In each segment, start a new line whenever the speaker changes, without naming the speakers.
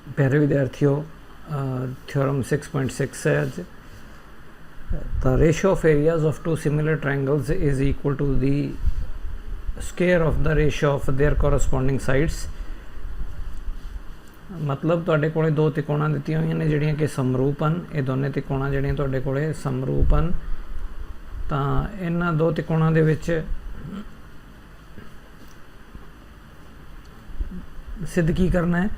प्यारे विद्यार्थियों, थ्योरम 6.6 है अज। The ratio of areas of two similar triangles is equal to the square of the ratio of their corresponding sides। मतलब तुहाडे कोले दो त्रिकोणा दित्तियां होईयां ने जिहड़ियां कि समरूप हन। ये दोने त्रिकोणा जिहड़ियां तुहाडे कोले समरूप हन, तां इन्हां दो त्रिकोणा दे विच सिद्ध की करना है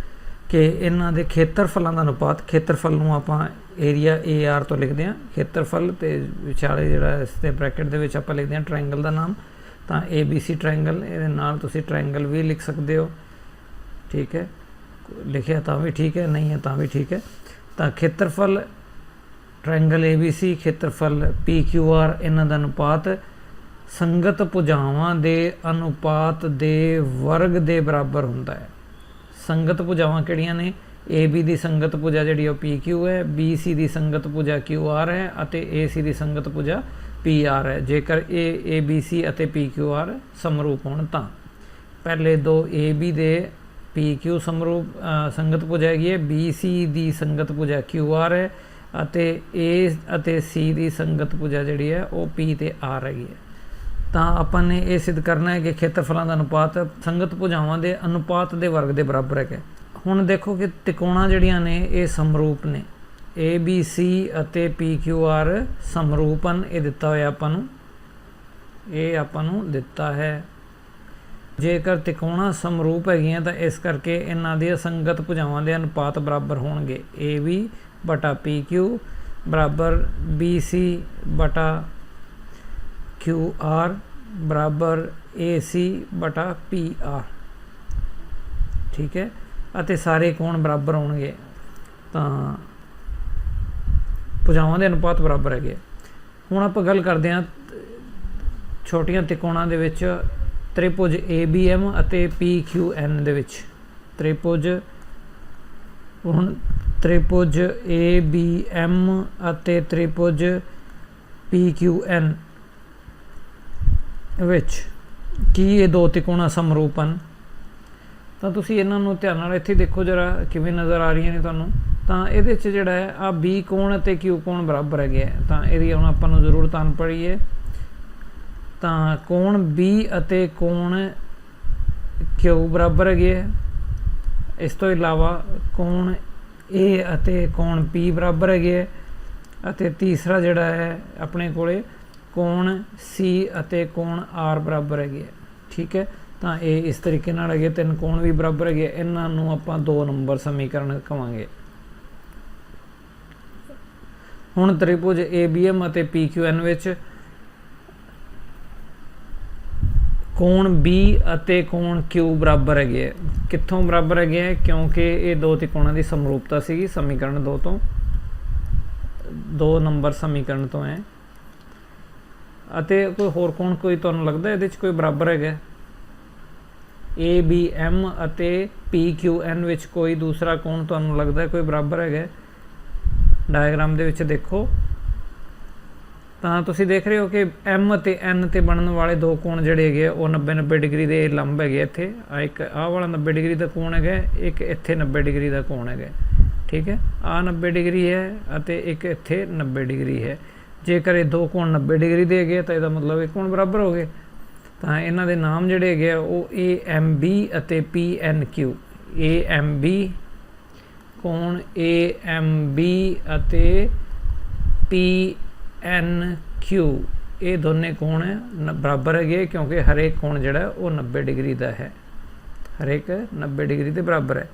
कि इन्हां दे खेत्रफलों का अनुपात, खेत्रफल नूं आपां एरिया ए आर तो लिखते हैं, खेत्रफल तो विचाले जिहड़ा इस ते ब्रैकेट दे विच आपां लिखते हैं ट्रायंगल का नाम। तो ए बी सी ट्रायंगल, इहदे नाल तुसीं ट्रायंगल भी लिख सकते हो, ठीक है। लिखिया तां भी ठीक है, नहीं है तां भी ठीक है। तो खेत्रफल ट्रायंगल ए बी सी, खेत्रफल पी क्यू आर, इन्हां दा अनुपात संगत भुजावां दे अनुपात दे वर्ग दे बराबर हुंदा है। संगत भुजावां किहड़ियां ने? ए बी की संगत भुजा जिहड़ी पी क्यू है, बी सी की संगत भुजा क्यू आर है, अते ए सी की संगत भुजा पी आर है। जेकर ए बी सी अते पी क्यू आर समरूप होण तां पहले दो ए बी दे पी क्यू समरूप संगत भुजा हैगी है, बी सी की संगत भुजा क्यू आर है, अते ए अते सी की संगत भुजा जिहड़ी है वो पी ते आर हैगी है। तो अपन ने यह सिद्ध करना है कि खेत्रफलों का अनुपात संगत भुजावां के अनुपात के वर्ग के बराबर है। हुण देखो कि त्रिकोणा जिहड़ियां ने ये समरूप ने, ए बी सी अते पी क्यू आर समरूप हैं। ये दिता होया आपां नूं, ये आपां नूं दिता है। जेकर त्रिकोणा समरूप हैगियां तो इस करके इन्हां दी संगत भुजावां के अनुपात बराबर होणगे। ए बी बटा पी क्यू बराबर बी सी बटा क्यू आर बराबर ए सी बटा पी आर, ठीक है। अते सारे कोण बराबर होणगे, तां भुजावां दे अनुपात बराबर हैगे। हुण आपां गल करदे हां छोटियां त्रिकोणां दे विच त्रिभुज ए बी एम अते पी क्यू एन दे विच। त्रिभुज हुण त्रिभुज ए बी एम अते त्रिभुज पी क्यू एन विच की ये दो त्रिकोणा समरूप हैं। तो तुसीं इन्हां नूं ध्यान नाल इत्थे देखो जरा किवें नज़र आ रही ने तुहानूं। तां इहदे च जिहड़ा है आ बी कोण ते क्यू कोण बराबर हैगे है। तां इहदी हुण आपां नूं जरूरत आन पड़ी है। तां कोण बी अते कोण क्यू बराबर हैगे है। इस तो इलावा कोण ए अते कोण पी बराबर हैगे है। अते तीसरा जिहड़ा है अपने कोले कोण सी अते कोण आर बराबर हैगे, ठीक है। तो ये इस तरीके नाल हैगे, तीन कोण भी बराबर हैगे। इन्हां नूं आपां 2 नंबर समीकरण कहांगे। हुण त्रिभुज ए बी एम अते पी क्यू एन विच कोण बी अते कोण क्यू बराबर हैगे। कित्थों बराबर हैगे? क्योंकि ये दो त्रिकोणां दी समरूपता सीगी। समीकरण 2 तो 2 नंबर समीकरण तो है। अते कोई होर कोण कोई तुहानूं लगदा इहदे च कोई बराबर हैगा? ए बी एम अते पी क्यू एन विच कोई दूसरा कोण तुहानूं लगदा है कोई बराबर हैगा? डायग्राम दे विच देखो तां तुसीं देख रहे हो कि एम अते एन ते बनने वाले दो कोण जिहड़े हैगे वो 90-90 डिग्री दे लंब हैगे। इत्थे एक आह वाला 90 डिग्री का कोण हैगा, एक इत्थे 90 डिग्री का कोण हैगा, ठीक है। आ 90 डिग्री है अते एक इत्थे 90 डिग्री है। जेकर ये दो कोण 90 डिग्री दे गए तो यदा मतलब ये कोण बराबर हो गए। तो इन्हां दे नाम जिहड़े हैगे वो ए एम बी अते P N Q. A M B कोण ए एम बी अते पी एन क्यू, ये दोने कोण बराबर हैगे क्योंकि हरेक कोण जिहड़ा वो 90 डिग्री का है, हरेक 90 डिग्री के बराबर है।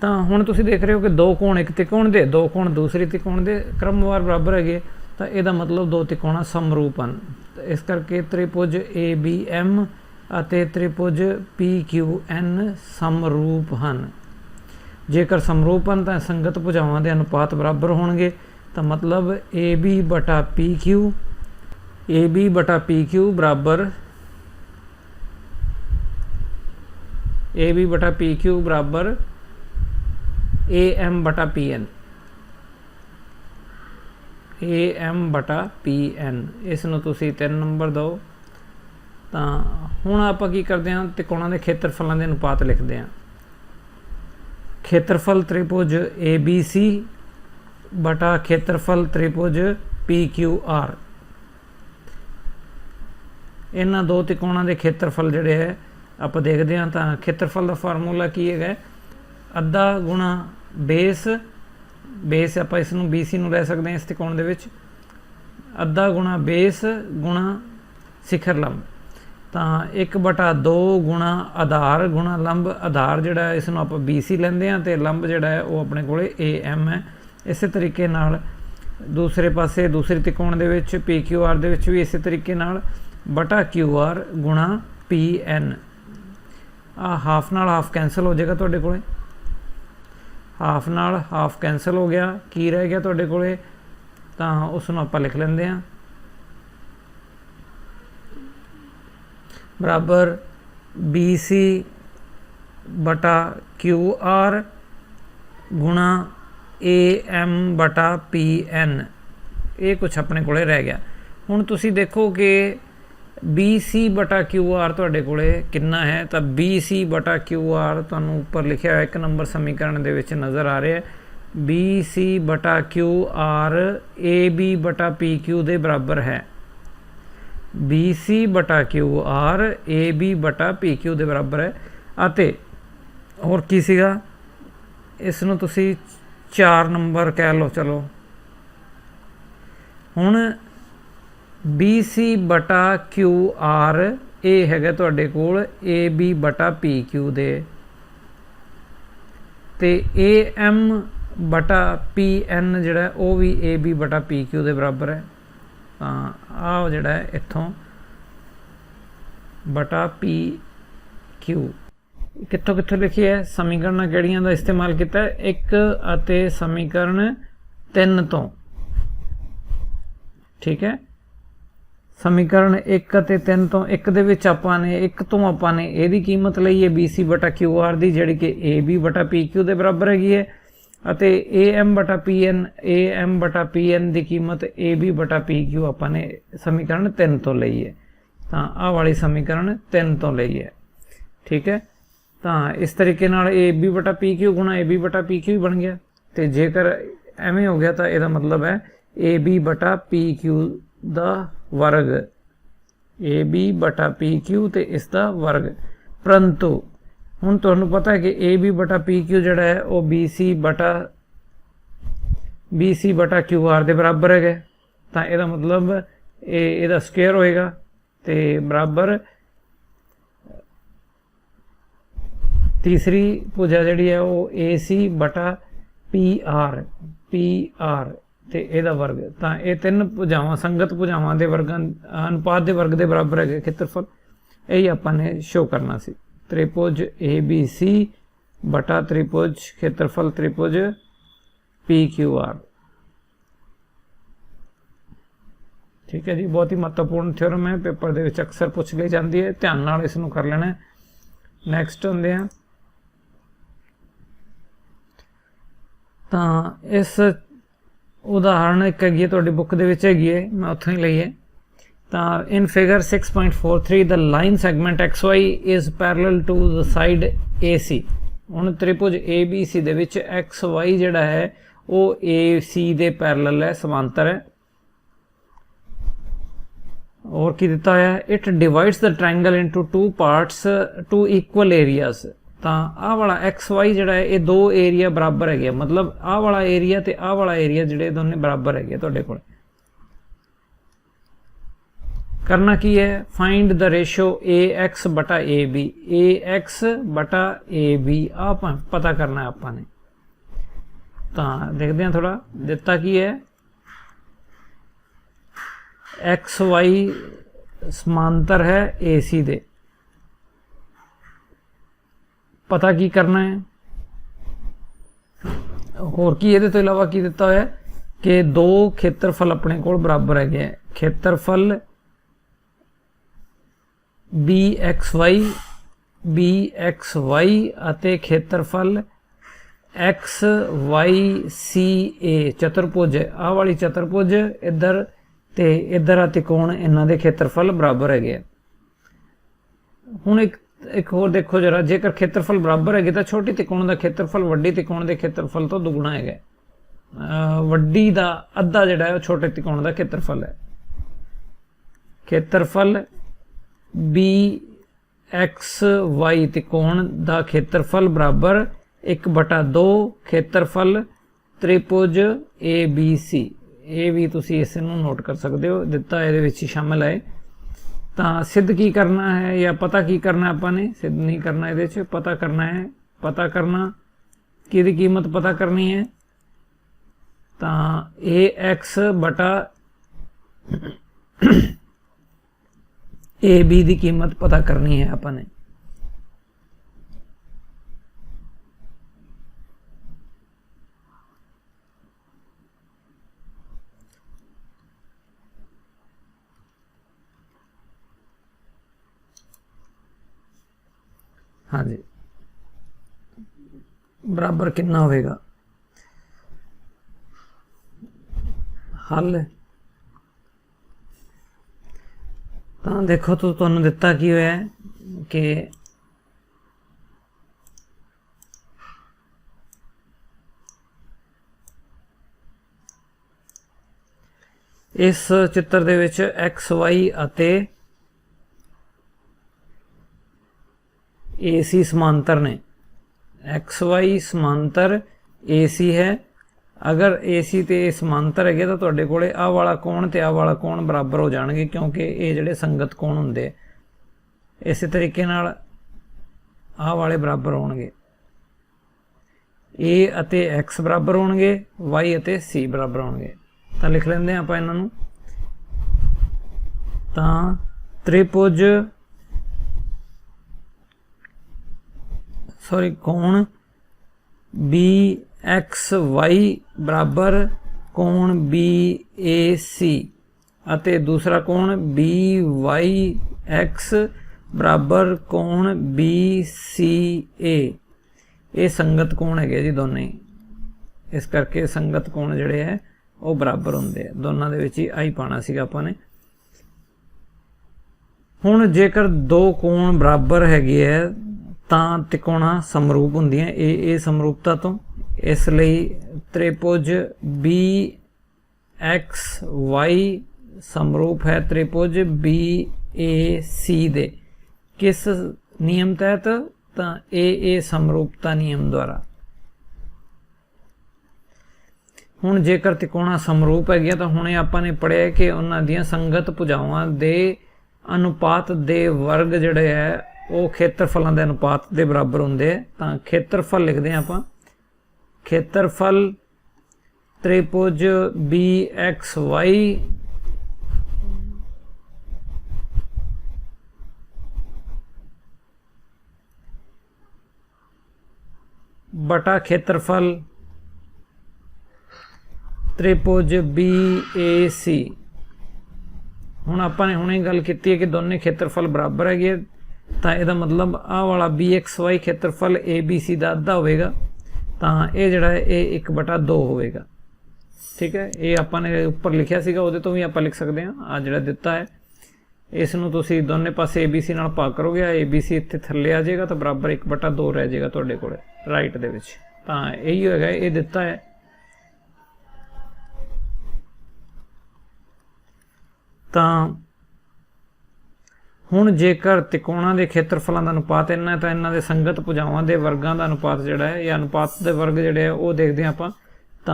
तो हुण तुसीं देख रहे हो कि दो कोण एक त्रिकोण दे, दो कोण दूसरी त्रिकोण दे क्रमवार बराबर हैगे। तो यदा मतलब दो त्रिकोणा समरूप हैं। तो इस करके त्रिभुज ए बी एम अते त्रिभुज पी क्यू एन समरूप हैं। जेकर समरूप हैं तो संगत भुजावां के अनुपात बराबर होणगे। तो मतलब ए बी बटा पी क्यू, ए बी बटा पी क्यू बराबर ए बी बटा पी क्यू बराबर ए एम बटा पी एन, ए एम बटा पी एन। इस नूं तुसीं 3 नंबर दो। तो हुण आपां की करदे हां त्रिकोणां दे खेत्रफलों के अनुपात लिखते हैं। ਖੇਤਰਫਲ ਤ੍ਰਿਭੁਜ ABC ਬਟਾ ਖੇਤਰਫਲ ਤ੍ਰਿਭੁਜ PQR। ਇਹਨਾਂ ਦੋ ਤਿਕੋਣਾਂ ਦੇ ਖੇਤਰਫਲ ਜਿਹੜੇ ਹੈ ਆਪਾਂ ਦੇਖਦੇ ਹਾਂ। ਤਾਂ ਖੇਤਰਫਲ ਦਾ ਫਾਰਮੂਲਾ ਕੀ ਹੈਗਾ, ਅੱਧਾ ਗੁਣਾ ਬੇਸ ਆਪਾਂ ਇਸ ਨੂੰ BC ਨੂੰ ਲੈ ਸਕਦੇ ਹਾਂ ਇਸ ਤਿਕੋਣ ਦੇ ਵਿੱਚ, ਅੱਧਾ ਗੁਣਾ ਬੇਸ ਗੁਣਾ ਸਿਖਰ ਲੰਬ। ਤਾਂ 1/2 ਗੁਣਾ ਆਧਾਰ ਗੁਣਾ ਲੰਬ। ਆਧਾਰ ਜਿਹੜਾ ਇਸ ਨੂੰ ਆਪਾਂ BC ਲੈਂਦੇ ਹਾਂ ਅਤੇ ਲੰਬ ਜਿਹੜਾ ਹੈ ਉਹ ਆਪਣੇ ਕੋਲ AM ਹੈ। ਇਸੇ ਤਰੀਕੇ ਨਾਲ ਦੂਸਰੇ ਪਾਸੇ ਦੂਸਰੇ ਤਿਕੋਣ ਦੇ ਵਿੱਚ PQR ਦੇ ਵਿੱਚ ਵੀ ਇਸੇ ਤਰੀਕੇ ਨਾਲ ਬਟਾ QR ਗੁਣਾ PN। ਆ ਹਾਫ ਨਾਲ ਹਾਫ ਕੈਂਸਲ ਹੋ ਜਾਏਗਾ ਤੁਹਾਡੇ ਕੋਲੇ, ਹਾਫ ਨਾਲ ਹਾਫ ਕੈਂਸਲ ਹੋ ਗਿਆ। ਕੀ ਰਹਿ ਗਿਆ ਤੁਹਾਡੇ ਕੋਲੇ, ਤਾਂ ਉਸ ਨੂੰ ਆਪਾਂ ਲਿਖ ਲੈਂਦੇ ਹਾਂ ਬਰਾਬਰ BC ਬਟਾ QR ਗੁਣਾ AM ਬਟਾ PN। ਇਹ ਕੁਛ ਆਪਣੇ ਕੋਲੇ ਰਹਿ ਗਿਆ। ਹੁਣ ਤੁਸੀਂ ਦੇਖੋ ਕਿ BC ਬਟਾ QR ਤੁਹਾਡੇ ਕੋਲੇ ਕਿੰਨਾ ਹੈ, ਤਾਂ BC ਬਟਾ QR ਤੁਹਾਨੂੰ ਉੱਪਰ ਲਿਖਿਆ ਹੋਇਆ 1 ਨੰਬਰ ਸਮੀਕਰਨ ਦੇ ਵਿੱਚ ਨਜ਼ਰ ਆ ਰਿਹਾ ਹੈ। BC ਬਟਾ QR AB ਬਟਾ PQ ਦੇ ਬਰਾਬਰ ਹੈ। BC ਬਟਾ QR AB ਬਟਾ PQ ਦੇ ਬਰਾਬਰ ਹੈ। ਅਤੇ ਹੋਰ ਕੀ ਸੀਗਾ, ਇਸ ਨੂੰ ਤੁਸੀਂ 4 ਨੰਬਰ ਕਹਿ ਲਓ। ਚਲੋ ਹੁਣ BC ਬਟਾ QR ਇਹ ਹੈਗਾ ਤੁਹਾਡੇ ਕੋਲ AB ਬਟਾ PQ ਦੇ, ਤੇ AM ਬਟਾ PN ਜਿਹੜਾ ਉਹ ਵੀ AB ਬਟਾ PQ ਦੇ ਬਰਾਬਰ ਹੈ। ਤਾਂ ਆਹ ਜਿਹੜਾ ਹੈ ਇੱਥੋਂ ਬਟਾ PQ ਕਿੱਥੋਂ ਕਿੱਥੋਂ ਲਿਖੀ ਹੈ, ਸਮੀਕਰਨਾਂ ਕਿਹੜੀਆਂ ਦਾ ਇਸਤੇਮਾਲ ਕੀਤਾ, 1 ਅਤੇ ਸਮੀਕਰਨ 3 ਤੋਂ। ਠੀਕ ਹੈ, ਸਮੀਕਰਨ 1 ਅਤੇ 3 ਤੋਂ। 1 ਦੇ ਵਿੱਚ ਆਪਾਂ ਨੇ 1 ਤੋਂ ਆਪਾਂ ਨੇ ਇਹਦੀ ਕੀਮਤ ਲਈ ਹੈ BC ਬਟਾ QR ਦੀ, ਜਿਹੜੀ ਕਿ AB ਬਟਾ PQ ਦੇ ਬਰਾਬਰ ਹੈਗੀ ਹੈ। ਅਤੇ AM ਬਟਾ PN ਦੀ ਕੀਮਤ AB ਬਟਾ PQ ਆਪਾਂ ਨੇ ਸਮੀਕਰਨ 3 ਤੋਂ ਲਈ ਹੈ। ਤਾਂ ਆਹ ਵਾਲੀ ਸਮੀਕਰਨ 3 ਤੋਂ ਲਈ ਹੈ। ਠੀਕ ਹੈ, ਤਾਂ ਇਸ ਤਰੀਕੇ ਨਾਲ AB ਬਟਾ PQ ਗੁਣਾ AB ਬਟਾ PQ ਹੀ ਬਣ ਗਿਆ। ਅਤੇ ਜੇਕਰ ਐਵੇਂ ਹੋ ਗਿਆ ਤਾਂ ਇਹਦਾ ਮਤਲਬ ਹੈ AB ਬਟਾ PQ ਦਾ ਵਰਗ, AB ਬਟਾ PQ ਤੇ ਇਸ ਦਾ ਵਰਗ। ਪਰੰਤੂ ਹੁਣ ਤੁਹਾਨੂੰ ਪਤਾ ਹੈ ਕਿ AB ਬਟਾ PQ ਜਿਹੜਾ ਹੈ ਉਹ BC ਬਟਾ QR ਦੇ ਬਰਾਬਰ ਹੈਗਾ। ਤਾਂ ਇਹਦਾ ਮਤਲਬ ਇਹਦਾ ਸਕੁਅਰ ਹੋਏਗਾ ਅਤੇ ਬਰਾਬਰ ਤੀਸਰੀ ਭੁਜਾ ਜਿਹੜੀ ਹੈ ਉਹ AC ਬਟਾ PR ਤੇ ਇਹਦਾ ਵਰਗ। ਤਾਂ ਇਹ 3 ਭੁਜਾਵਾਂ ਸੰਗਤ ਭੁਜਾਵਾਂ ਦੇ ਵਰਗਾਂ ਅਨੁਪਾਤ ਦੇ ਵਰਗ ਦੇ ਬਰਾਬਰ ਹੈਗੇ ਖੇਤਰਫਲ। ਇਹੀ ਆਪਾਂ ਨੇ ਸ਼ੋ ਕਰਨਾ ਸੀ। ਤ੍ਰਿਭੁਜ ABC ਬਟਾ ਤ੍ਰਿਭੁਜ ਖੇਤਰਫਲ ਤ੍ਰਿਭੁਜ PQR। ਠੀਕ ਹੈ ਜੀ, ਬਹੁਤ ਹੀ ਮਹੱਤਵਪੂਰਨ ਥਿਓਰਮ ਹੈ, ਪੇਪਰ ਦੇ ਵਿੱਚ ਅਕਸਰ ਪੁੱਛ ਲਈ ਜਾਂਦੀ ਹੈ। ਧਿਆਨ ਨਾਲ ਇਸ ਨੂੰ ਕਰ ਲੈਣਾ। ਨੈਕਸਟ ਹੁੰਦੇ ਆ ਤਾਂ ਇਸ ਉਦਾਹਰਣ ਇੱਕ ਹੈਗੀ ਹੈ ਤੁਹਾਡੀ ਬੁੱਕ ਦੇ ਵਿੱਚ ਹੈਗੀ ਹੈ, ਮੈਂ ਉੱਥੋਂ ਹੀ ਲਈ ਹੈ। ਤਾਂ in figure 6.43 the line segment XY is parallel to the side AC। ਹੁਣ ਤ੍ਰਿਭੁਜ ABC ਦੇ ਵਿੱਚ XY ਜਿਹੜਾ ਹੈ ਉਹ AC ਦੇ ਪੈਰਲਲ ਹੈ, ਸਮਾਂਤਰ ਹੈ। और की दिता है, it divides the triangle into 2 parts two equal areas. तो आह वाला XY जिहड़ा है ये 2 एरिया बराबर है, मतलब आह वाला एरिया ते आह वाला एरिया जिहड़े दोने बराबर है। तुहाडे कोल करना की है, फाइंड द रेशो AX बटा AB। AX बटा AB आप पता करना है आपां ने। तो देखते हैं थोड़ा दिता की है, XY समांतर है AC दे। पता की करना है, होर की ये तो इलावा की दिता है कि 2 खेत्रफल अपने को बराबर है। खेत्रफल BXY अते खेत्रफल XYCA चतुर्भुज। आह वाली चतुर्भुज इधर ते इधर त्रिकोण इन्हां दे खेत्रफल बराबर है। हुण एक एक होर देखो जरा, जेकर खेत्रफल बराबर है तो छोटी त्रिकोण का खेत्रफल वड्डी त्रिकोण के खेत्रफल तो दुगुना है। वड्डी का अद्धा जिहड़ा है छोटे त्रिकोण का खेत्रफल है। खेत्रफल BXY त्रिकोण का खेत्रफल बराबर 1/2 खेत्रफल त्रिभुज ABC। ये भी तुसी इस नोट कर सकते हो, दिता ये विच ही शामिल है। तो सिद्ध की करना है या पता की करना है, आपने सिद्ध नहीं करना, ये पता करना है। पता करना कि कीमत पता करनी है, तो AX बटा AB की कीमत पता करनी है आपने। हाँ जी, बराबर कितना होगा हल। तो देखो, तो तुहानू दिता की होया कि इस चित्र दे विच XY अते AC समांतर ने। XY समांतर AC है। अगर AC ते समांतर है तो तुहाडे कोले आ वाला कोण ते आ वाला कोण बराबर हो जाणगे, क्योंकि ये जिहड़े संगत कोण हुंदे इस तरीके नाल आ वाले बराबर होणगे। A अते X बराबर होणगे, Y अते C बराबर होणगे। तो लिख लेंदे आपां इन्हां नूं। तां त्रिभुज कोण BXY बराबर कोण BAC अते दूसरा कोण BYX बराबर कोण BCA। ये संगत कोण है जी दोनों ही, इस करके संगत कोण जिहड़े है वो बराबर होंदे आ। दोनों दे विच ही आई पाना सीगा आपां ने। हुण जेकर दो कोण बराबर हैगे है तां त्रिकोणा समरूप होंदियां। ये समरूपता तो इसलिए त्रिभुज BXY समरूप है त्रिभुज BAC दे किस नियम तहत? तां AA समरूपता नियम द्वारा। हुण जेकर त्रिकोणा समरूप है तो हुणे आपां ने पढ़िया कि उन्हां दीयां संगत भुजावां दे अनुपात दे वर्ग जिहड़े है वो खेत्रफलों के अनुपात के बराबर होंगे। तो खेत्रफल लिखते हैं आप, खेत्रफल त्रिभुज BXY बटा खेत्रफल त्रिभुज BAC। हुण आपां ने हुणे गल कीती है कि दोनों खेत्रफल बराबर है, तो यदा मतलब आ वाला BXY खेत्रफल ABC का अद्धा होगा, तो ये जड़ा है ये 1/2 होगा। ठीक है, ये आपने उपर लिखा सीगा, उहदे तो भी आप लिख सकते हैं। आ जड़ा दिता है इसनूं तुसीं दोनों पासे ABC नाल भाग करोगे, ABC इत्थे थल्ले आ जाएगा तो बराबर 1/2 रह जाएगा तुहाडे कोले राइट दे विच। तो यही होगा, ये दिता है। तो हुण जेकर त्रिकोणा के खेत्रफलों का अनुपात इन्ना, तो इन्हां दे संगत भुजावां दे वर्गां का अनुपात जिहड़ा है या अनुपात के वर्ग जिहड़े है वो देखते हैं आपां। तो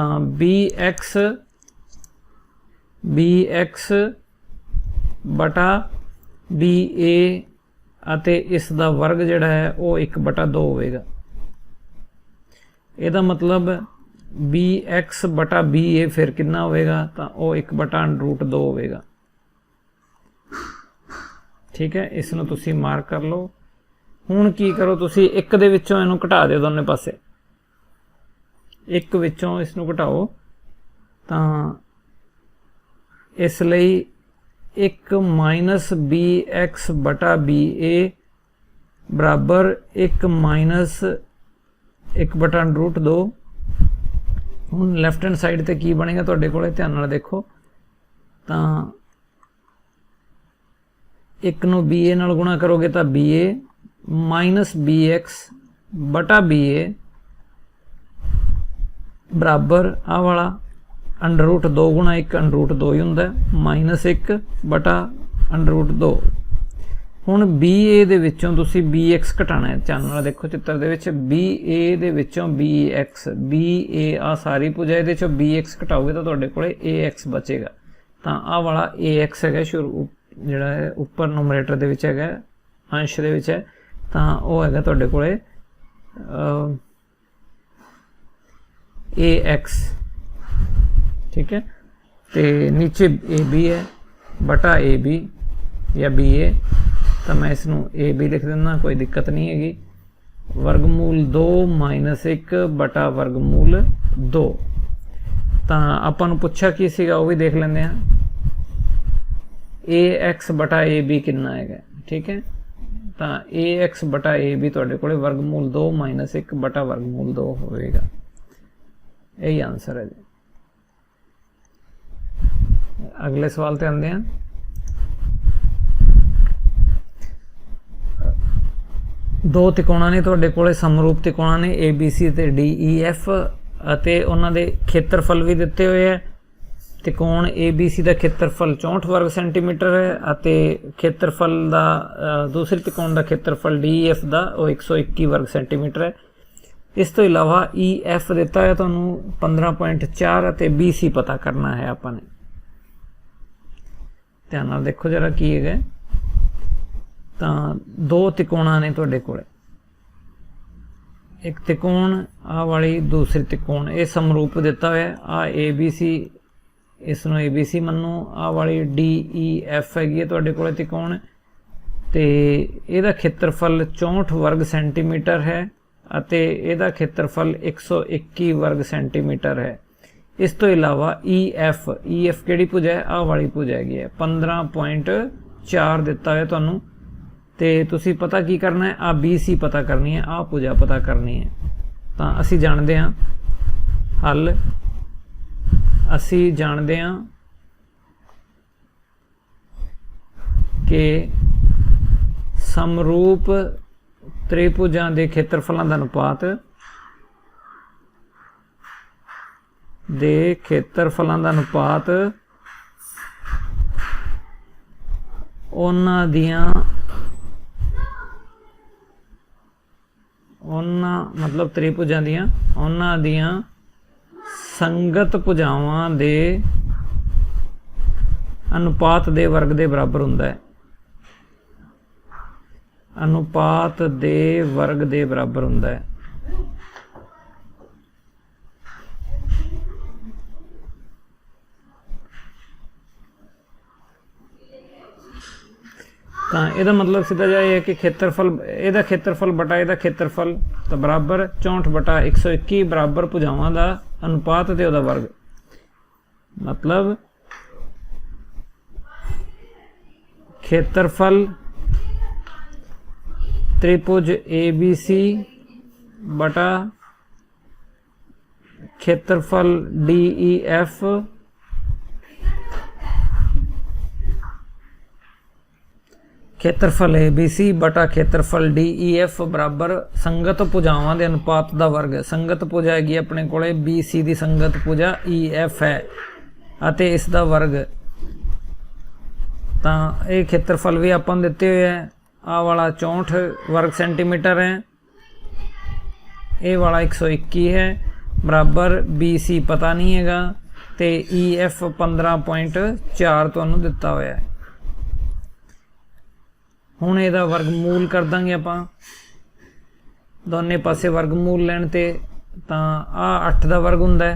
BX बटा BA अते इसका वर्ग जिहड़ा है वो 1/2 होगा। इहदा मतलब BX बटा BA फिर कितना होगा? तो वो 1/√2 होगा। ठीक है, इसनूं तुसीं मार्क कर लो। हुण की करो, तुसीं एक दे विचों इहनूं घटा दिओ, दोनों पासे एक विचों इसनूं घटाओ। तो इसलिए 1 - BX बटा BA बराबर 1 - 1/√2। हुण लैफ्ट हैंड साइड ते की बनेगा तुहाडे कोले, ध्यान नाल देखो। तो 1 नूं BA नाल गुणा करोगे तो BA माइनस बी एक्स बटा बी ए बराबर आ वाला अंडर रूट 2 गुणा 1 अंडर रूट 2 ही होंदा माइनस 1 बटा अंडर रूट 2। हुण बी ए दे विचों तुसीं बी एक्स घटाना है। ध्यान नाल देखो चित्र दे विच बी ए दे विचों बी एक्स बी ए आ सारी भुजा इहदे चों बी एक्स घटाओगे तो तुहाडे कोले ए एक्स बचेगा। तां आ वाला ए एक्स है शुरू जिहड़ा है उपर नोमरेटर दे विच है अंश दे विच है तां ओह है तुहाडे कोले ए एक्स ठीक है। तो नीचे ए बी है बटा ए बी या बी ए तो मैं इसनों ए बी लिख देना कोई दिक्कत नहीं हैगी। वर्गमूल 2 माइनस 1 बटा वर्गमूल 2। तो आपां नूं पुछा की सीगा वो भी देख लेंदे हां। ए एक्स बटा ए बी कितना है ठीक है। तो ए एक्स बटा ए बी तुहाडे कोले वर्गमूल 2 माइनस 1 बटा वर्गमूल 2 होएगा। यही आंसर है जी। अगले सवाल ते आंदे हैं। दो त्रिकोणां ने तुहाडे कोले समरूप त्रिकोणां ने ए बी सी ते डी ई एफ अते उन्हां दे खेत्रफल भी दिते हुए है। त्रिकोण ए बी सी का खेत्रफल 64 वर्ग सेंटीमीटर है अते खेत्रफल का दूसरे त्रिकोण का खेत्रफल डी ई एफ का 121 वर्ग सेंटीमीटर है। इस तो इलावा ई एफ दिता है तुहानू 15.4 अते बी सी पता करना है आपने। ध्यान नाल देखो जरा की है तो दो त्रिकोणां ने तुहाडे कोले एक त्रिकोण आ वाली दूसरी त्रिकोण ये समरूप दिता है आ ए बी सी इसनों ए बी सी मनो आ वाली डी ई एफ हैगी तुहाडे कोले त्रिकोण ते इहदा खेत्रफल 64 वर्ग सेंटीमीटर है अते इहदा खेत्रफल 121 वर्ग सेंटीमीटर है। इस तो इलावा ई एफ किहड़ी भुजा है आ वाली भुजा हैगी है 15.4 दिता है तुहानू ते तुसी पता की करना है आ बी सी पता करनी है आ भुजा पता करनी है। तो असी जानते हाँ हल असी जानते हाँ कि समरूप त्रिभुजां दे खेत्रफलों का अनुपात उन्हां दियां मतलब त्रिभुजां दियां उन्हां दियां संगत भुजावां दे अनुपात दे वर्ग दे बराबर हुंदा है। अनुपात दे वर्ग दे बराबर हुंदा है। तो यदा मतलब सीधा जा है कि खेत्रफल यदा खेत्रफल बटा यदा खेत्रफल तो बराबर 64 बटा 121 बराबर भुजावां दा अनुपात ते उहदा वर्ग। मतलब खेत्रफल त्रिभुज ए बी सी बटा क्षेत्रफल डी ई एफ क्षेत्रफल ए बी सी बटा क्षेत्रफल डी ई एफ बराबर संगत भुजावां दे अनुपात का वर्ग। संगत भुजा हैगी अपने कोले बी सी की संगत भुजा ई एफ है अते इसका वर्ग। तो ये क्षेत्रफल भी अपन दिते हुए है आ वाला 64 वर्ग सेंटीमीटर है ये वाला 121 है बराबर बी सी पता नहीं हैगा तो ई एफ 15.4 तुहानू दिता हुआ है। हुण इहदा वर्गमूल कर देंगे आपां दोनों पासे वर्गमूल लैण ते तां आ 8 का वर्ग हुंदा है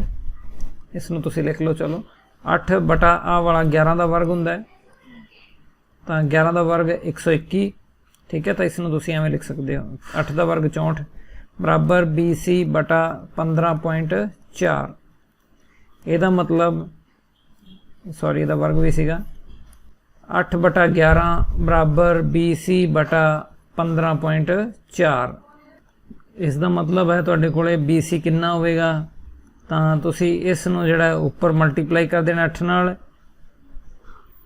इसनूं तुसीं लिख लो। चलो 8 बटा आ वाला 11 का वर्ग हुंदा है तो 11 का वर्ग 121 ठीक है। तो इसनूं तुसीं एवें लिख सकते हो 8 का वर्ग 64 बराबर बी सी बटा 15.4। ਇਹਦਾ मतलब सॉरी ਇਹਦਾ वर्ग भी सीगा 8 बटा 11 बराबर बी सी बटा 15.4। इसका मतलब है तुहाडे कोले बी सी कितना होवेगा तो तुसी इस नूं जिहड़ा उपर मल्टीप्लाई कर देना 8 नाल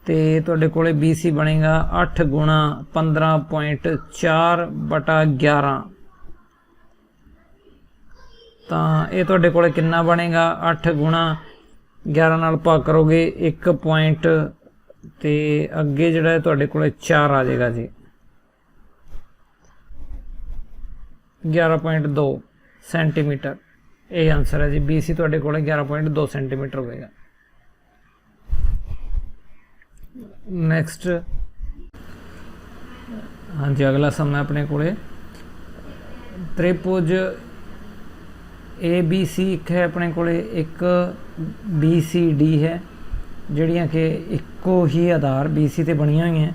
ਤੇ ਤੁਹਾਡੇ ਕੋਲੇ BC ਬਣੇਗਾ 8 ਗੁਣਾ 15.4 ਬਟਾ 11। ਤਾਂ ਇਹ ਤੁਹਾਡੇ ਕੋਲੇ ਕਿੰਨਾ ਬਣੇਗਾ 8 ਗੁਣਾ 11 ਨਾਲ ਭਾਗ ਕਰੋਗੇ 1 ਪੁਆਇੰਟ ਤੇ ਅੱਗੇ ਜਿਹੜਾ ਤੁਹਾਡੇ ਕੋਲੇ 4 ਆ ਜਾਏਗਾ ਜੀ 11.2 ਸੈਂਟੀਮੀਟਰ। ਇਹ ਆंसर है जी। BC ਤੁਹਾਡੇ ਕੋਲੇ 11.2 ਸੈਂਟੀਮੀਟਰ ਹੋਵੇਗਾ। नेक्स्ट हाँ जी अगला सम है अपने कोले त्रिभुज ABC एक है अपने कोले एक BCD है ਜਿਹੜੀਆਂ कि ਇੱਕੋ ही आधार BC ਤੇ ਬਣੀਆਂ ਹੋਈਆਂ।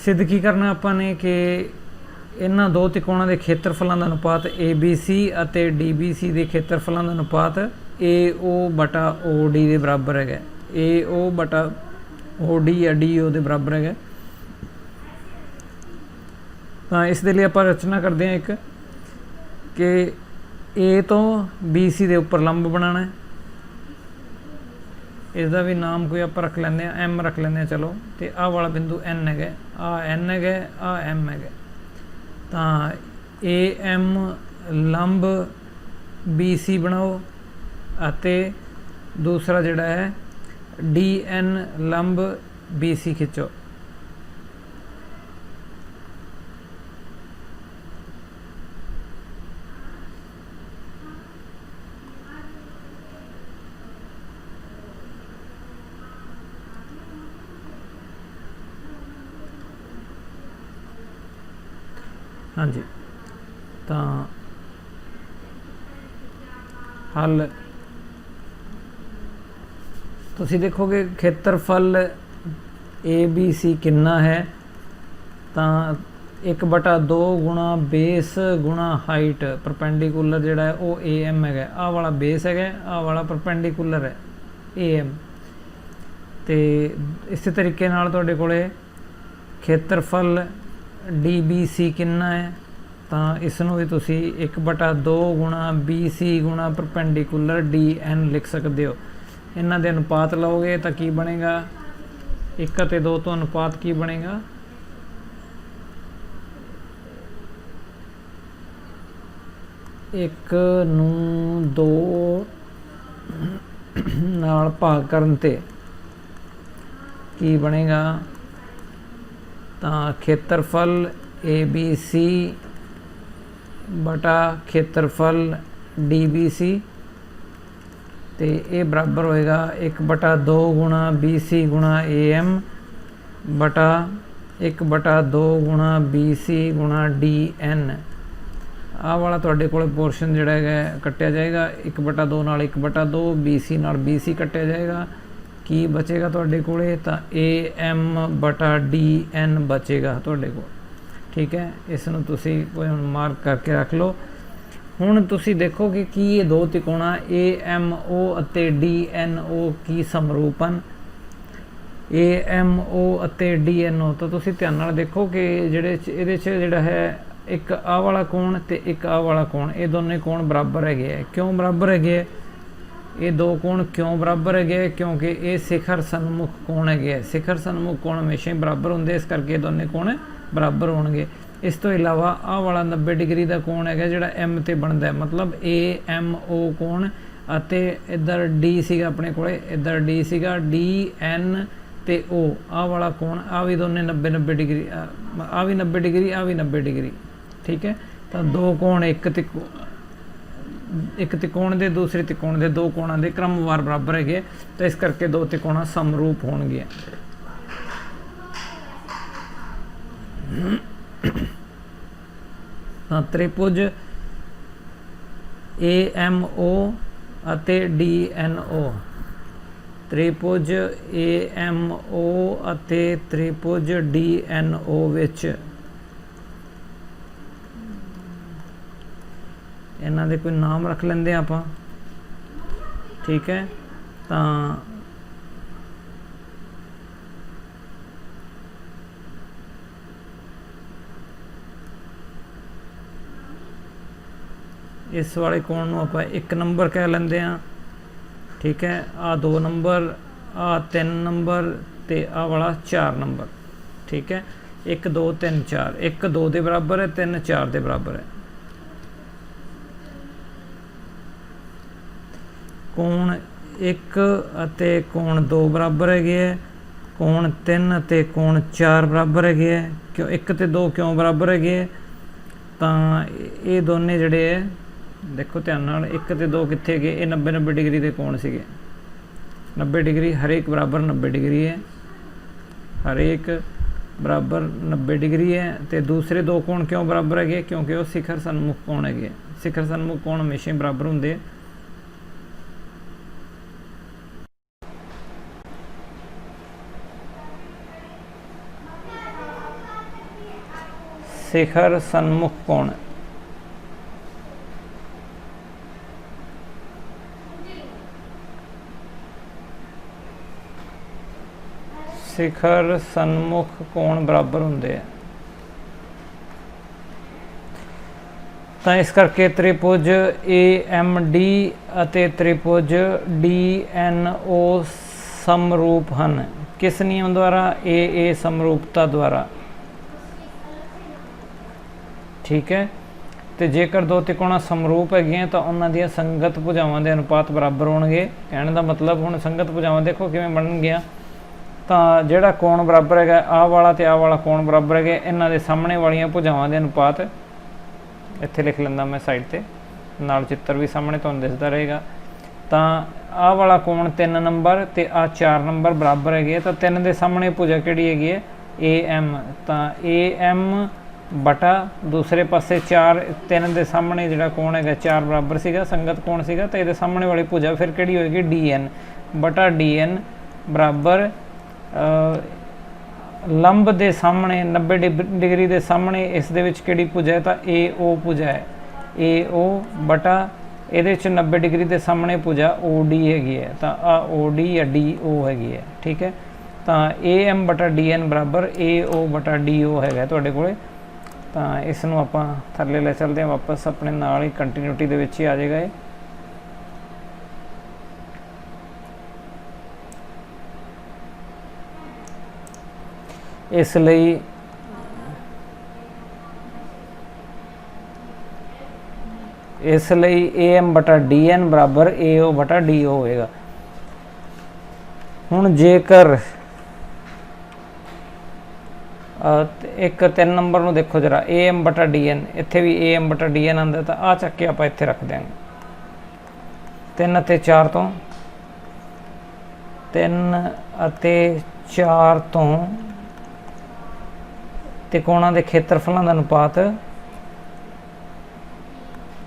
सिद्ध की करना ਆਪਾਂ ਨੇ कि ਇਹਨਾਂ ਦੋ ਤਿਕੋਣਾਂ ਦੇ ਖੇਤਰਫਲਾਂ ਦਾ ਅਨੁਪਾਤ ABC ਅਤੇ DBC ਦੇ ਖੇਤਰਫਲਾਂ ਦਾ ਅਨੁਪਾਤ AO ਬਟਾ OD ਦੇ ਬਰਾਬਰ ਹੈਗਾ। AO बटा OD या DO के बराबर है। तो इस दे लिए आप रचना करते हैं एक कि A तो BC के उपर लंब बनाना है। इसका भी नाम कोई आप रख लें M रख लें चलो। तो आ वाला बिंदु N है आ N है आ M है। तो AM लंब BC बनाओ अते दूसरा जोड़ा है DN लंब BC खिंचो। हाँ जी तो हल तुसी देखोगे खेत्रफल ABC किन्ना है तो 1/2 गुणा बेस गुणा हाइट परपेंडिकुलर जोड़ा है वो AM है। आ वाला बेस है आ वाला परपेंडिकुलर है AM। तो इस तरीके नाल तुहाडे कोले खेत्रफल DBC किन्ना है तो इसनों भी तुसी 1/2 गुणा BC गुणा परपेंडिकुलर DN लिख सकते हो। इन्हां दे अनुपात लओगे तो की बनेगा 1 ਅਤੇ 2 तो अनुपात की बनेगा 1 ਨੂੰ 2 ਨਾਲ ਭਾਗ ਕਰਨ ਤੇ ਕੀ ਬਣੇਗਾ ਤਾਂ ਖੇਤਰਫਲ ABC बटा ਖੇਤਰਫਲ DBC तो ये बराबर होएगा 1/2 गुणा BC गुणा AM बटा 1/2 गुणा BC गुणा DN। आ वाला तुहाडे कोल पोर्शन जिहड़ा है कट्टिया जाएगा 1/2 नाल 1/2 BC नाल BC कट्टिया जाएगा। की बचेगा तुहाडे कोले तो AM बटा DN बचेगा तुहाडे कोल। ठीक है इसनूं तुसीं कोई मार्क करके रख लो। हुण तुसी देखोगे कि ये दो त्रिकोणा AMO अते DNO की समरूपन AMO अते DNO। तो तुसी ध्यान नाल देखो कि जिहड़े इहदे च जिहड़ा है एक आ वाला कोण ते एक आ वाला कोण ये दोनों कोण बराबर है। क्यों बराबर है ये दो कोण क्यों बराबर है क्योंकि ये शिखर सन्मुख कोण है। शिखर सन्मुख कोण हमेशा ही बराबर होंगे इस करके दोनों कोण बराबर होणगे। इस तो इलावा आ वाला 90 डिग्री का कोण है जिहड़ा M ते बनता है मतलब AMO कोण अते इधर D सीगा अपने कोले इधर D सीगा DN ते O आ वाला कोण आ भी दोनों 90 डिग्री आ भी 90 डिग्री आ भी 90 डिग्री। ठीक है तो दो कोण एक त्रिकोण दे दूसरे त्रिकोण दे दो कोणां दे क्रमवार बराबर है तो इस करके दो त्रिकोण समरूप होणगे। तो त्रिभुज AMO अते DNO त्रिभुज AMO अते त्रिभुज DNO विच इन्हां दे कोई नाम रख लेंदे आपां। ठीक है तो इस वाले कोण नूं आपां 1 नंबर कह लेंदे हैं। ठीक है आ 2 नंबर आ 3 नंबर तो आ वाला 4 नंबर, ठीक है। 1 2 3 4, 1 2 के बराबर है, 3 4 के बराबर है। कोण 1 अते कोण 2 बराबर है, कोण 3 अते कोण 4 बराबर है। क्यों 1 ते 2 क्यों बराबर है? तो ये दोने जड़े है, देखो ध्यान नाल, 1 ते 2 कित्थे गए? ये 90 90 डिग्री के कोण सीगे, 90 डिग्री, हरेक बराबर 90 डिग्री है, हरेक बराबर 90 डिग्री है। तो दूसरे 2 कोण क्यों बराबर है? क्योंकि वो शिखर सन्मुख कोण है। शिखर सन्मुख कोण हमेशा ही बराबर होंगे। शिखर सन्मुख कोण, शिखर सन्मुख कोण बराबर होंगे है। तो इस करके त्रिभुज AMD अते त्रिभुज DNO समरूप हैं। किस नियम द्वारा? AA समरूपता द्वारा, ठीक है। तो जेकर 2 त्रिकोण समरूप है तो उन्होंने संगत भुजावां के अनुपात बराबर होणगे। कहने का मतलब हुण संगत भुजावां देखो किवें बन गया। तो जिहड़ा कोण बराबर है, आ वाला ते आ वाला कोण बराबर है, इन्हां दे सामने वालियां भुजावां के अनुपात इत्थे लिख लैंदा मैं साइड ते, नाल चित्र भी सामने तुहानूं दिसदा रहेगा। तो आ वाला कोण 3 नंबर ते आ 4 नंबर बराबर है। तो 3 के सामने भुजा किहड़ी हैगी है? AM। तो AM बटा दूसरे पासे 4, 3 के सामने जिहड़ा कोण है 4 बराबर सीगा, संगत कोण सीगा। तो ये सामने वाली भुजा फिर किहड़ी होएगी? DN बटा DN बराबर लंब के सामने 90 डिग्री के सामने इस दे विच किहड़ी भुजा है? तो AO भुजा है। AO बटा ये 90 डिग्री के सामने भुजा OD हैगी है। तो आ OD या DO हैगी है, ठीक है। तो AM बटा DN बराबर AO बटा DO है तुहाडे कोले। तो इसनूं आपां थल्ले ले चलते हैं वापस, अपने नाल ही कंटीन्यूटी दे विच ही आ जाएगा ये। इसलिए AM बटा DN बराबर AO बटा DO होएगा। हुण जेकर एक 3 नंबर में देखो जरा, AM बटा DN, इत्थे भी AM बटा DN आंदा। तो आ चक के आप इत्थे रख देंगे 3 अते 4 तो 3 अते 4 तो त्रिकोणां दे खेत्रफलों का अनुपात,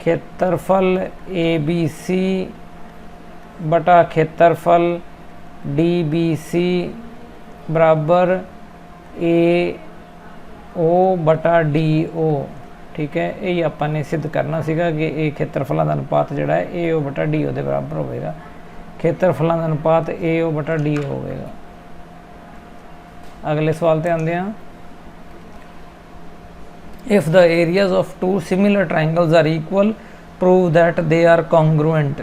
खेत्रफल ABC बटा खेत्रफल DBC बराबर AO बटा DO, ठीक है। यही आपने सिद्ध करना सीगा कि ये खेत्रफलों का अनुपात जोड़ा है AO बटा DO के बराबर होगा। खेत्रफलों का अनुपात AO बटा DO होगा। अगले सवाल ते आंदे हैं। If the areas of two similar triangles are equal, prove that they are congruent.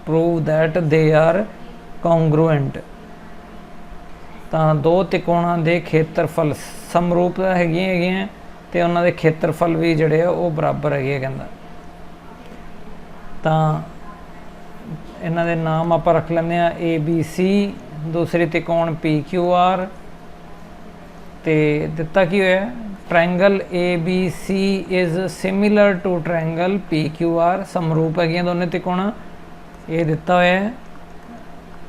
Prove that they are congruent. ਤਾਂ 2 त्रिकोणां ਦੇ ਖੇਤਰਫਲ ਸਮਰੂਪ ਹੈਗੇ ਆ ਤੇ ਉਹਨਾਂ ਦੇ ਖੇਤਰਫਲ ਵੀ ਜਿਹੜੇ ਆ ਉਹ ਬਰਾਬਰ ਹੈਗੇ ਕਹਿੰਦਾ। ਤਾਂ ਇਹਨਾਂ ਦੇ ਨਾਮ ਆਪਾਂ ਰੱਖ ਲੈਂਦੇ ਆ ABC, ਦੂਸਰੀ त्रिकोण PQR ਤੇ ਦਿੱਤਾ ਕੀ ਹੋਇਆ triangle ABC is similar to triangle PQR, समरूप है दोनों त्रिकोण। ये दिता होया है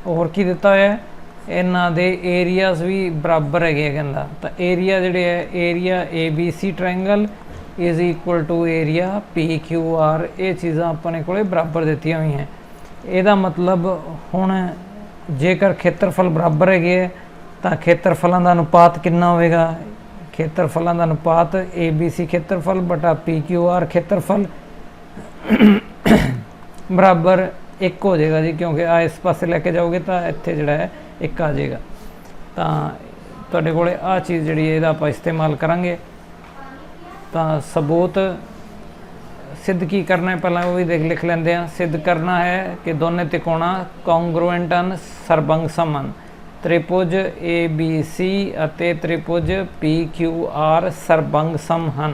और की दिता होया है इन्हां दे एरियाज भी बराबर है कहंदा। तो एरिया जिहड़े है area ABC triangle is equal to area PQR, ये चीज़ां अपने कोले बराबर दित्तियां हुई हैं। ਇਹਦਾ मतलब हुण जेकर खेत्रफल बराबर है तो खेत्रफलों का अनुपात कितना होएगा? खेत्रफलों का अनुपात ABC खेत्रफल बटा PQR खेत्रफल बराबर 1 हो जाएगा जी, क्योंकि आ इस पासे लैके जाओगे तो इत्थे जिहड़ा है 1 आ जाएगा। तो तुहाडे कोले आ चीज़ जिहड़ी है इहदा आपां इस्तेमाल करांगे। तो सबूत सिद्ध की करना है, पहला वो भी देख लिख लेंगे हैं। सिद्ध करना है कि दोनों त्रिकोणा कॉन्ग्रुएंट हैं, सरबंग सम हैं। त्रिभुज ए बी सी ਅਤੇ त्रिभुज पी क्यू आर सरबंग सम हैं,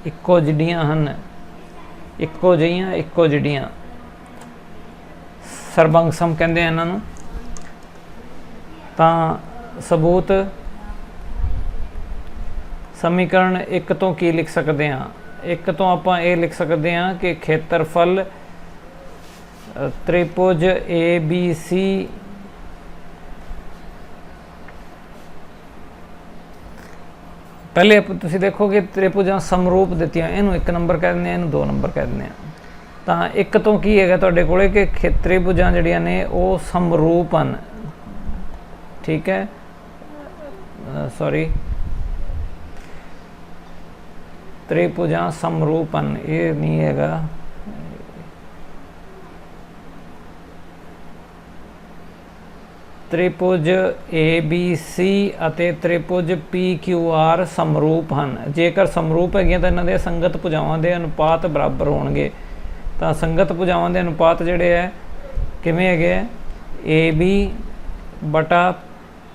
ਇੱਕੋ ਜਿਹੜੀਆਂ ਹਨ, ਇੱਕੋ ਜਿਹੀਆਂ, ਇੱਕੋ ਜਿਹੜੀਆਂ, ਸਰਬੰਗ ਸਮ ਕਹਿੰਦੇ ਆ ਇਹਨਾਂ ਨੂੰ। ਤਾਂ ਸਬੂਤ ਸਮੀਕਰਨ 1 ਤੋਂ ਕੀ ਲਿਖ ਸਕਦੇ ਹਾਂ? 1 ਤੋਂ ਆਪਾਂ ਇਹ ਲਿਖ ਸਕਦੇ ਹਾਂ ਕਿ ਖੇਤਰਫਲ त्रिभुज ए बी सी पहले तुसीं देखोगे त्रिभुजां समरूप दित्तियां, इहनूं 1 नंबर कह दिंदे, इहनूं 2 नंबर कह दिंदे आ। तां 1 तो की हैगा तुहाडे कोले कि त्रिभुजां जिहड़ियां ने वो समरूप हन, ठीक है, सॉरी, त्रिभुजां समरूप हन, ये नहीं हैगा। त्रिभुज ए बी सी ਅਤੇ त्रिभुज पी क्यू आर ਸਮਰੂਪ ਹਨ। ਜੇਕਰ ਸਮਰੂਪ ਹੈਗੀਆਂ ਤਾਂ ਇਹਨਾਂ ਦੇ ਸੰਗਤ ਭੁਜਾਵਾਂ ਦੇ ਅਨੁਪਾਤ ਬਰਾਬਰ ਹੋਣਗੇ। ਤਾਂ ਸੰਗਤ ਭੁਜਾਵਾਂ ਦੇ ਅਨੁਪਾਤ ਜਿਹੜੇ ਹੈ ਕਿਵੇਂ ਹੈਗੇ ਹੈ? ए बी बटा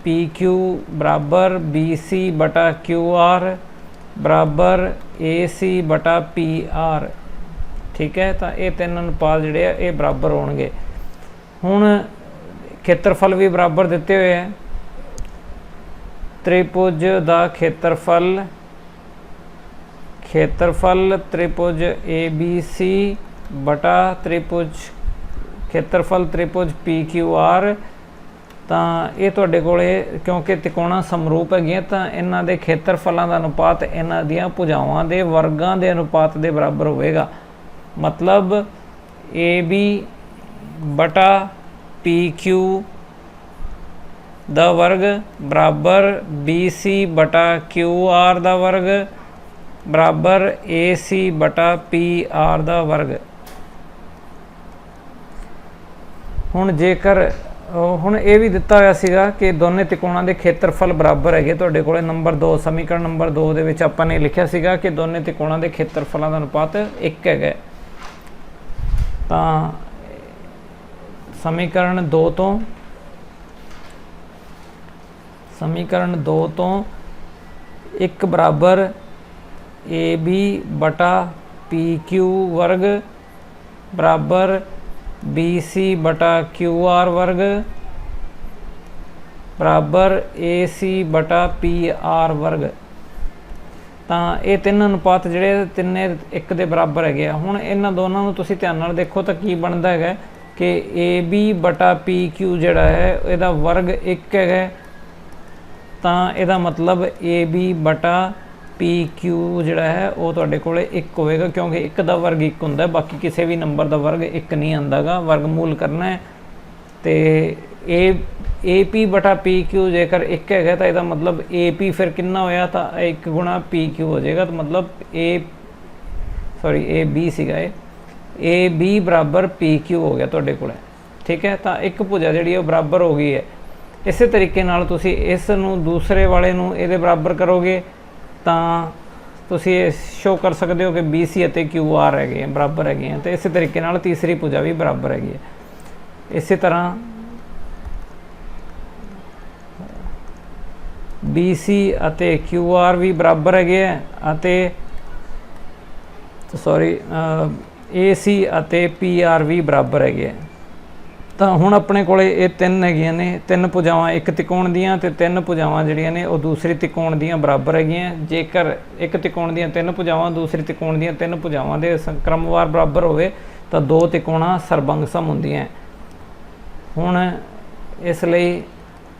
पी क्यू बराबर बी सी बटा क्यू आर बराबर ए सी बटा पी आर, ठीक है। तो ये 3 ਅਨੁਪਾਤ ਜਿਹੜੇ ਆ ਇਹ ਬਰਾਬਰ ਹੋਣਗੇ। ਹੁਣ ਖੇਤਰਫਲ भी बराबर दिते हुए है। त्रिभुज का खेत्रफल त्रिभुज ए बी सी बटा त्रिभुज खेत्रफल त्रिभुज पी क्यू आर। तो ये तुहाडे कोले क्योंकि त्रिकोणा समरूप है तो इन्हां दे खेत्रफलों का अनुपात इन्हां दियां भुजावां दे वर्गां दे अनुपात के बराबर होएगा। मतलब ए बी बटा पी क्यू दा वर्ग बराबर बी सी बटा क्यू आर दा वर्ग बराबर ए सी बटा पी आर दा वर्ग। हुण जेकर हुण ये भी दिता होया सीगा कि दोनों त्रिकोणां दे खेत्रफल बराबर है। तुहाडे कोले नंबर 2 समीकरण नंबर 2 दे विच आपां ने लिखिया सीगा कि दोनों त्रिकोणां दे खेत्रफलों का अनुपात 1 है। तां समीकरण 2 तो समीकरण 2 तो 1 बराबर ए बी बटा पी क्यू वर्ग बराबर बी सी बटा क्यू आर वर्ग बराबर ए सी बटा पी आर वर्ग। तो ये 3 अनुपात जिहड़े तिन्ने 1 के बराबर है। हुण इन्हां दोनों नूं तुसीं ध्यान नाल देखो तो की बनदा है कि ए बी बटा पी क्यू जिहड़ा है इहदा वर्ग 1 है। तो इहदा मतलब ए बी बटा पी क्यू जिहड़ा है वो तुहाडे कोले 1 होएगा, क्योंकि 1 का वर्ग 1 हुंदा है, बाकी किसी भी नंबर का वर्ग 1 नहीं आंदा गा। वर्गमूल करना है तो ए पी बटा पी क्यू जेकर 1 है तो इहदा मतलब ए पी फिर कितना होया? तो 1 गुणा पी क्यू हो जाएगा। तो मतलब ए बी सीगा, ए बी बराबर पी क्यू हो गया तुहाडे कोल, ठीक है। तो एक भुजा जिहड़ी है बराबर हो गई है। इस तरीके नाल तुसी इस नूं दूसरे वाले नूं इहदे बराबर करोगे तो तुसी शो कर सकते हो कि बी सी अते क्यू आर है बराबर है। तो इस तरीके नाल तीसरी भुजा भी बराबर है। इस तरह बी सी अते क्यू आर भी बराबर है अते सॉरी ए सी अते पी आर भी बराबर है। तो हुण अपने कोले ये 3 हैगियां ने, 3 भुजावां एक त्रिकोण दियां ते 3 भुजावां जिहड़ियां ने वो दूसरी त्रिकोण दियां बराबर हैगियां। जेकर एक त्रिकोण दियां 3 भुजावां दूसरी त्रिकोण दियां 3 भुजावां दे क्रमवार बराबर होवे तो 2 त्रिकोणा सरबंग सम हुंदियां। हुण इसलिए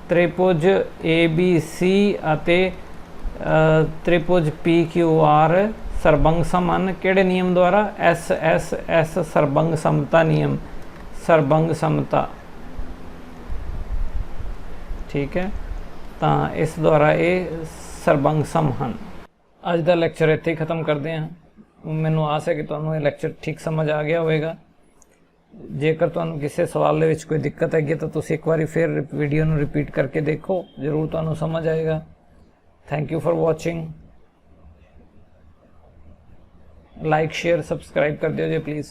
त्रिभुज ए बी सी अते त्रिभुज पी क्यू आर सरबंग सम हैं। किहड़े नियम द्वारा? एस सरबंग समता नियम, सरबंग समता, ठीक है। तो इस द्वारा ये सरबंग सम हैं। अज का लैक्चर इत्थे खत्म करते हैं। मैनूं आस है कि तुहानूं ये लैक्चर ठीक समझ आ गया होगा। जेकर तुहानूं किसी सवाल दे विच कोई दिक्कत हैगी तो तुसीं एक बार फिर वीडियो नूं रिपीट करके देखो, जरूर तुहानूं समझ आएगा। Thank you for watching like share subscribe ਕਰ ਦਿਓ ਜੀ ਪਲੀਜ਼।